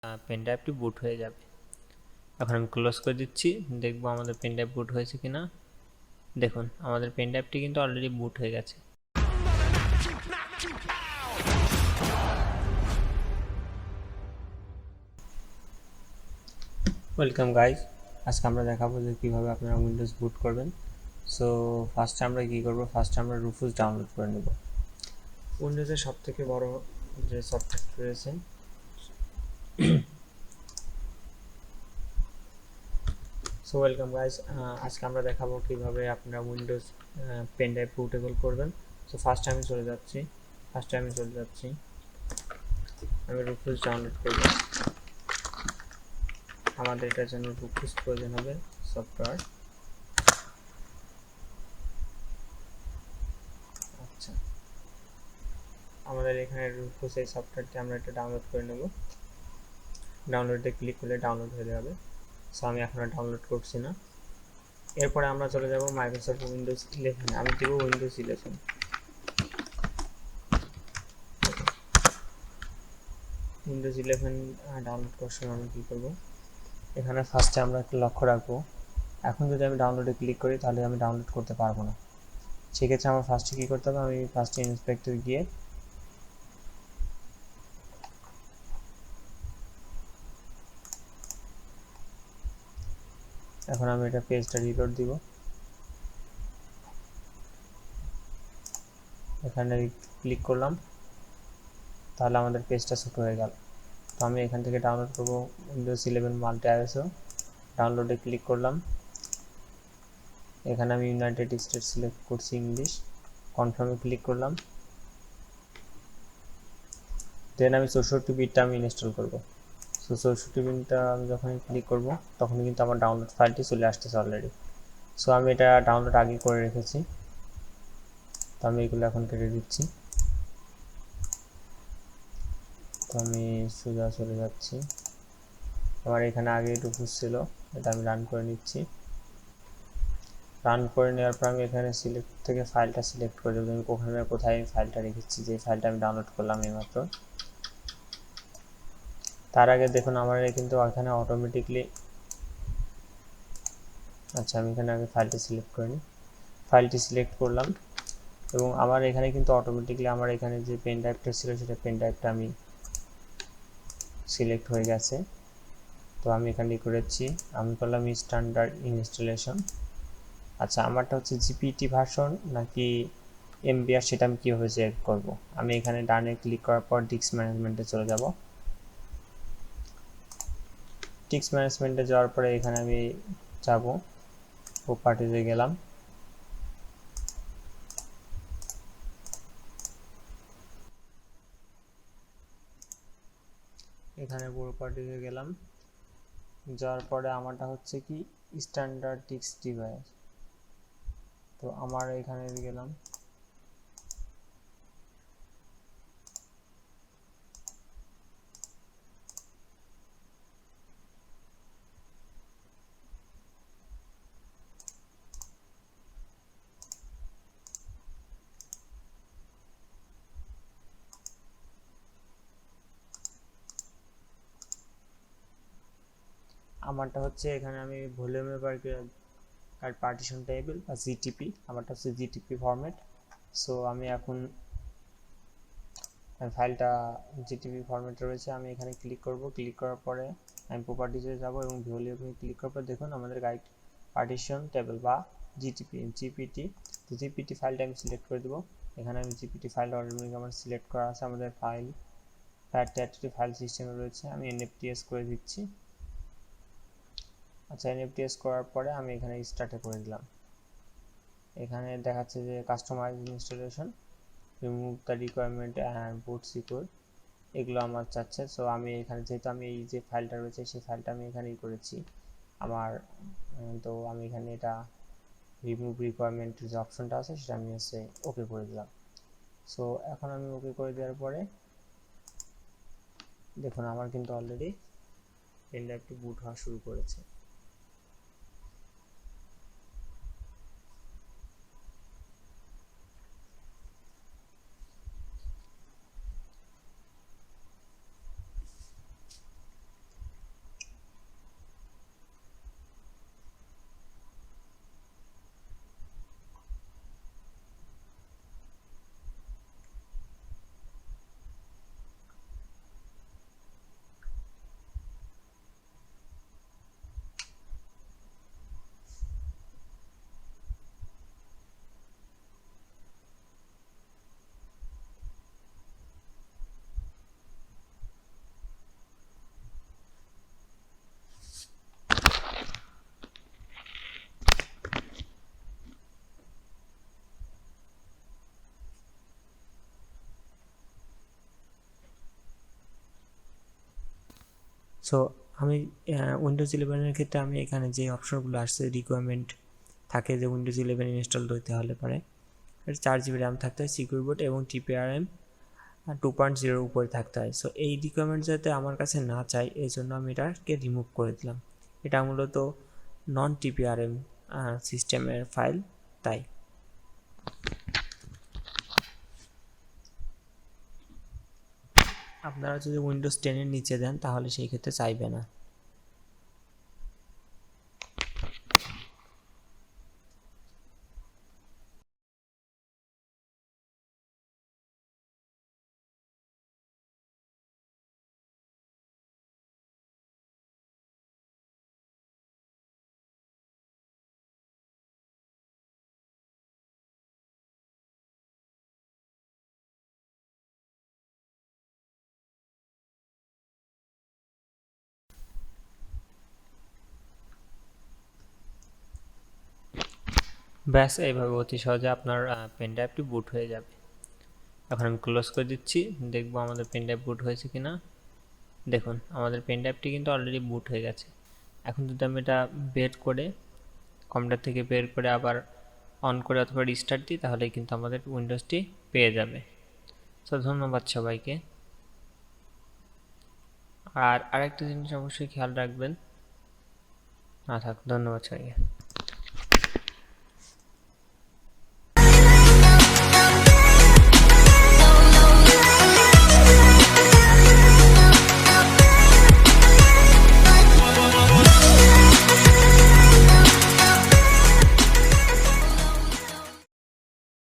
Pen ড্রাইভটি বুট হয়ে যাবে। এখন আমি ক্লোজ করে দিচ্ছি, দেখবো আমাদের পেন ড্রাইভ বুট হয়েছে কিনা। দেখুন আমাদের পেন ড্রাইভটি কিন্তু অলরেডি বুট হয়ে গেছে। ওয়েলকাম গাইজ, আজকে আমরা দেখাবো যে কীভাবে আপনারা উইন্ডোজ বুট করবেন। সো ফার্স্টে আমরা কী করবো, ফার্স্টে আমরা রুফুস ডাউনলোড করে নেব। উইন্ডোজের সবথেকে বড় যে সফটওয়্যার রয়েছে সো ওয়েলকাম গাইজ, আজকে আমরা দেখাবো কিভাবে আপনারা উইন্ডোজ পেন ড্রাইভ বুটেবল করবেন। সো ফার্স্টে আমি চলে যাচ্ছি, আমি রুফুস ডাউনলোড করব। আমাদের এটার জন্য রুফুস প্রয়োজন হবে সফটওয়্যার। আচ্ছা, আমাদের এখানে রুফুস এই সফটওয়্যারটি আমরা এটা ডাউনলোড করে নেব। ডাউনলোডে ক্লিক করলে ডাউনলোড হয়ে যাবে। সো আমি এখন ডাউনলোড করছি না। এরপরে আমরা চলে যাব মাইক্রোসফট উইন্ডোজ 11। আমি দেবো উইন্ডোজ 11। উইন্ডোজ 11 ডাউনলোড করার সময় আমি কী করবো, এখানে ফার্স্টে আমরা একটু লক্ষ্য রাখবো, এখন যদি আমি ডাউনলোডে ক্লিক করি তাহলে আমি ডাউনলোড করতে পারবো না। সেক্ষেত্রে আমার ফার্স্টে কী করতে হবে, আমি ফার্স্টে ইন্সপেক্টর গিয়ে এখন আমি এটা পেজটা রিলোড দিব। এখানে ক্লিক করলাম, তাহলে আমাদের পেজটা ছোট হয়ে গেল। তো আমি এখান থেকে ডাউনলোড করব উইন্ডোজ 11 মাল্টি আইএসও। ডাউনলোডে ক্লিক করলাম, এখানে আমি ইউনাইটেড স্টেটস সিলেক্ট করছি, ইংলিশ। কনফার্মে ক্লিক করলাম, দেন আমি 64 বিটটা আমি ইনস্টল করব। সো 64 বিটটা আমি যখনই ক্লিক করব তখনই কিন্তু আমার ডাউনলোড ফাইলটি চলে আসতেছে অলরেডি। সো আমি এটা ডাউনলোড আগে করে রেখেছি, তো আমি এগুলো এখন কেটে দিচ্ছি। তো আমি সোজা চলে যাচ্ছি, আমার এখানে আগে রুফুস ছিল, এটা আমি রান করে নিচ্ছি। রান করে নেওয়ার পর আমি এখানে সিলেক্ট থেকে ফাইলটা সিলেক্ট করে দেবো, আমি কোথায় ফাইলটা রেখেছি, যে ফাইলটা আমি ডাউনলোড করলাম এইমাত্র। তার আগে দেখুন আমার কিন্তু এখানে অটোমেটিকলি, আচ্ছা আমি এখানে আগে ফাইলটি সিলেক্ট করে নিই। ফাইলটি সিলেক্ট করলাম এবং আমার এখানে কিন্তু অটোমেটিকলি আমার এখানে যে পেন ড্রাইভটা ছিল সেটা পেন ড্রাইভটা আমি সিলেক্ট হয়ে গেছে। তো আমি এখানে করেছি, আমি করলাম স্ট্যান্ডার্ড ইনস্টলেশন। আচ্ছা, আমারটা হচ্ছে জিপিটি ভার্সন নাকি এমবিআর, সেটা আমি কীভাবে চেক করব। আমি এখানে ডানে ক্লিক করার পর ডিস্ক ম্যানেজমেন্টে চলে যাব। ডিস্ক ম্যানেজমেন্টে যাওয়ার পরে এখানে আমি যাব, প্রপার্টিজে গেলাম, এখানে প্রপার্টিজে গেলাম, যাওয়ার পরে আমারটা হচ্ছে কি স্ট্যান্ডার্ড ডিস্ক ডিভাইস। তো আমার এখানে গেলাম, আমারটা হচ্ছে এখানে আমি ভলিউমের আর পার্টিশন টেবিল বা জিটিপি, আমারটা হচ্ছে জিটিপি ফরম্যাট। সো আমি এখন ফাইলটা জিটিপি ফরম্যাটে রয়েছে, আমি এখানে ক্লিক করব। ক্লিক করার পরে আমি প্রপার্টিজে যাব এবং ভলিউমে ক্লিক করার পর দেখুন আমাদের গাইড পার্টিশন টেবিল বা জিপিটি। তো জিপিটি ফাইলটা আমি সিলেক্ট করে দেবো। এখানে আমি জিপিটি ফাইল অলরেডি আমার সিলেক্ট করা আছে, আমাদের ফাইল সিস্টেমে রয়েছে, আমি এনএফটিএস করে দিচ্ছি। আচ্ছা, এনএফটিএস করার পরে আমি এখানে স্টার্টে করে দিলাম। এখানে দেখাচ্ছে যে customise installation, remove the requirement and boot secure, এগুলো আমার চাচ্ছে। সো আমি এখানে যেহেতু আমি এই যে ফাইলটা রয়েছে সেই ফাইলটা আমি এখানেই করেছি আমার, তো আমি এখানে এটা রিমুভ রিকোয়ারমেন্টের যে অপশনটা আছে সেটা আমি হচ্ছে ওকে করে দিলাম। সো এখন আমি ওকে করে দেওয়ার পরে দেখুন আমার কিন্তু অলরেডি পেন ড্রাইভটি বুট হওয়া শুরু করেছে। সো আমি উইন্ডোজ 11-এর ক্ষেত্রে আমি এখানে যে অপশনগুলো আসছে রিকোয়ারমেন্ট থাকে যে উইন্ডোজ 11 ইনস্টল হতে হলে পরে 4 GB র্যাম থাকতে হয়, সিকিউর বুট এবং TPRM 2.0 উপরে থাকতে হয়। সো এই রিকোয়ারমেন্ট যাতে আমার কাছে না চাই এই জন্য আমি এটাকে রিমুভ করে দিলাম। এটা মূলত নন TPRM সিস্টেমের ফাইল, তাই আপনারা যদি উইন্ডোজ 10-এর নিচে দেন তাহলে সেই ক্ষেত্রে চাইবে না। ব্যাস এইভাবে অতি সহজে আপনার পেন ড্রাইভটি বুট হয়ে যাবে। এখন আমি ক্লোজ করে দিচ্ছি, দেখবো আমাদের পেন ড্রাইভ বুট হয়েছে কিনা। দেখুন আমাদের পেন ড্রাইভটি কিন্তু অলরেডি বুট হয়ে গেছে। এখন যদি আমি এটা বের করে কম্পিউটার থেকে বের করে আবার অন করে অথবা রিস্টার্ট দিই তাহলে কিন্তু আমাদের উইন্ডোজটি পেয়ে যাবে। সো ধন্যবাদ সবাইকে। আর আরেকটা জিনিস অবশ্যই খেয়াল রাখবেন। ধন্যবাদ সবাইকে।